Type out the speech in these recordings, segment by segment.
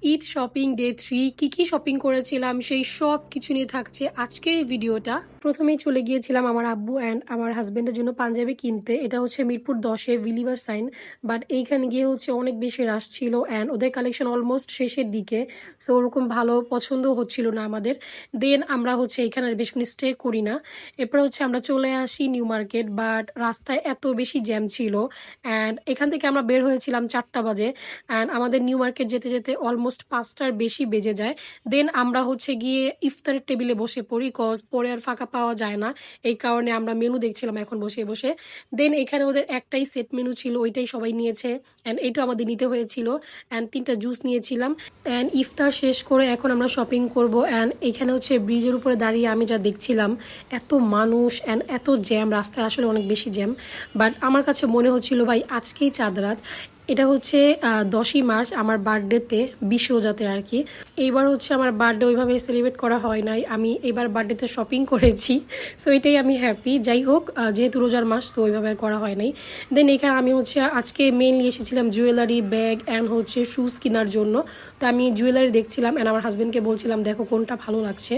Eid shopping day 3 কি shopping করেছিলাম সেই সব কিছু নিয়ে থাকছে আজকের এই ভিডিওটা। প্রথমেই চলে গিয়েছিলাম আমার আব্বু অ্যান্ড আমার হাজবেন্ডের জন্য পাঞ্জাবি কিনতে। এটা হচ্ছে মিরপুর 10-এ বিলিভার সাইন, বাট এইখানে গিয়ে হচ্ছে অনেক বেশি রাশ ছিল অ্যান্ড ওদের কালেকশন অলমোস্ট শেষের দিকে, সো ওরকম ভালো পছন্দ হচ্ছিল না আমাদের। দেন আমরা হচ্ছে এখানে আর বেশিক্ষণ স্টে করি না, এরপর হচ্ছে আমরা চলে আসি নিউ মার্কেট, বাট রাস্তায় এত বেশি জ্যাম ছিল অ্যান্ড এখান থেকে আমরা বের হয়েছিলাম 4টা বাজে অ্যান্ড আমাদের নিউ মার্কেট যেতে যেতে অলমোস্ট 5টার বেশি বেজে যায়। দেন আমরা হচ্ছে গিয়ে ইফতারের টেবিলে বসে পড়ি, কজ পরে আর ফাঁকা পাওয়া যায় না, এই কারণে আমরা মেনু দেখছিলাম এখন বসে বসে। দেন এখানে ওদের একটাই সেট মেনু ছিল, ওইটাই সবাই নিয়েছে অ্যান্ড এইটা আমাদের নিতে হয়েছিল অ্যান্ড 3টা জুস নিয়েছিলাম অ্যান্ড ইফতার শেষ করে এখন আমরা শপিং করব। অ্যান্ড এখানে হচ্ছে ব্রিজের উপরে দাঁড়িয়ে আমি যা দেখছিলাম, এত মানুষ অ্যান্ড এত জ্যাম, রাস্তায় আসলে অনেক বেশি জ্যাম, বাট আমার কাছে মনে হচ্ছিল ভাই আজকেই চাঁদ রাত। এটা হচ্ছে 10ই মার্চ আমার বার্থডেতে, 20 রোজাতে আর কি। এইবার হচ্ছে আমার বার্থডে ওইভাবে সেলিব্রেট করা হয় নাই, আমি এবার বার্থডেতে শপিং করেছি, সো এটাই আমি হ্যাপি। যাই হোক, যেহেতু রোজার মাস সো ওইভাবে আর করা হয় নাই। দেন এখানে আমি হচ্ছে আজকে মেইনলি এসেছিলাম জুয়েলারি, ব্যাগ অ্যান্ড হচ্ছে শুজ কেনার জন্য। তো আমি জুয়েলারি দেখছিলাম অ্যান্ড আমার হাজব্যান্ডকে বলছিলাম দেখো কোনটা ভালো লাগছে,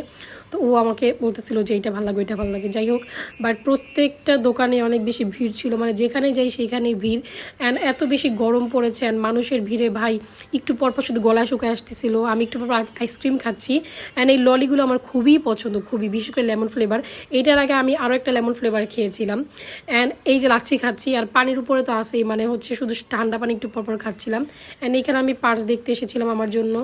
তো ও আমাকে বলতেছিল যে এইটা ভালো লাগে ওইটা ভালো লাগে। যাই হোক, বাট প্রত্যেকটা দোকানে অনেক বেশি ভিড় ছিল, মানে যেখানে যাই সেখানেই ভিড় অ্যান্ড এত বেশি গরম পড়েছে অ্যান্ড মানুষের ভিড়ে ভাই একটু পরপর শুধু গলায় শুকায় আসতেছিল। আমি একটু পরপর আইসক্রিম খাচ্ছি অ্যান্ড এই ললিগুলো আমার খুবই পছন্দ, খুবই, বিশেষ করে লেমন ফ্লেভার। এইটার আগে আমি আরও একটা লেমন ফ্লেভার খেয়েছিলাম অ্যান্ড এই যে লাচ্ছি খাচ্ছি আর পানির উপরে তো আসেই, মানে হচ্ছে শুধু ঠান্ডা পানি একটু পরপর খাচ্ছিলাম। অ্যান্ড এখানে আমি পার্স দেখতে এসেছিলাম আমার জন্য,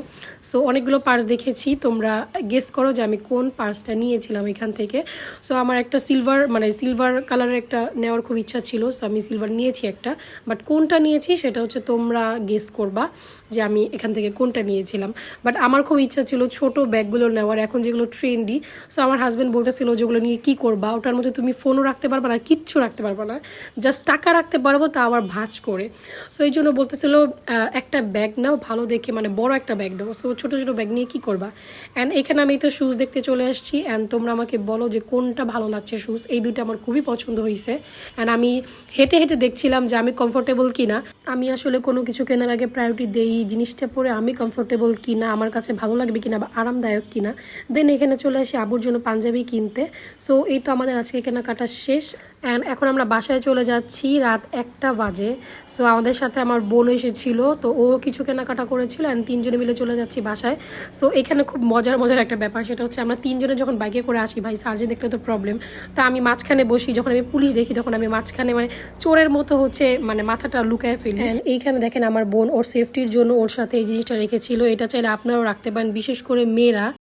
সো অনেকগুলো পার্স দেখেছি, তোমরা গেস করো যে আমি কোন পার্সটা নিয়েছিলাম এখান থেকে। সো আমার একটা সিলভার কালারের একটা নেওয়ার খুব ইচ্ছা ছিল, সো আমি সিলভার নিয়েছি একটা, বাট কোনটা নিয়েছি সেটা হচ্ছে তোমরা গেস করবা যে আমি এখান থেকে কোনটা নিয়েছিলাম। বাট আমার খুব ইচ্ছা ছিল ছোট ব্যাগগুলো নেওয়ার, এখন যেগুলো ট্রেন্ডি। সো আমার হাজব্যান্ড বলতেছিল যেগুলো নিয়ে কী করবা, ওটার মধ্যে তুমি ফোনও রাখতে পারবা না, কিচ্ছু রাখতে পারবা না, জাস্ট টাকা রাখতে পারবো, তা আবার ভাঁজ করে। সো এই জন্য বলতেছিল একটা ব্যাগ নাও ভালো দেখে, মানে বড় একটা ব্যাগ নাও। সো ছোটো ছোটো ব্যাগ নিয়ে কী করবা। অ্যান্ড এখানে আমি তো শুজ দেখতে চলে আসছি অ্যান্ড তোমরা আমাকে বলো যে কোনটা ভালো লাগছে শুজ। এই দুইটা আমার খুবই পছন্দ হয়েছে অ্যান্ড আমি হেঁটে হেঁটে দেখছিলাম যে আমি কমফোর্টেবল কিনা। আমি আসলে কোনো কিছু কেনার আগে প্রায়োরিটি দেই জিনিসটা পরে আমি কমফোর্টেবল কিনা, আমার কাছে ভালো লাগবে কিনা বা আরামদায়ক কিনা। দেন এখানে চলে আসি আবুর জন্য পাঞ্জাবি কিনতে। সো এই তো আমাদের আজকে কেনাকাটা শেষ অ্যান্ড এখন আমরা বাসায় চলে যাচ্ছি, রাত 1টা বাজে। সো আমাদের সাথে আমার বোন এসেছিলো, তো ও কিছু কেনাকাটা করেছিল অ্যান্ড 3জনে মিলে চলে যাচ্ছি বাসায়। সো এখানে খুব মজার একটা ব্যাপার, সেটা হচ্ছে আমরা 3জনে যখন বাইকে করে আসি ভাই সার্জেন্ট দেখলে তো প্রবলেম, তা আমি মাঝখানে বসি, যখন আমি পুলিশ দেখি তখন আমি মাঝখানে মানে চোরের মতো হচ্ছে মানে মাথাটা লুকায় ফেলি। অ্যান্ড এইখানে দেখেন আমার বোন ওর সেফটির জন্য ওর সাথে এই জিনিসটা রেখেছিল, এটা চাইলে আপনারাও রাখতে পারেন, বিশেষ করে মেয়েরা।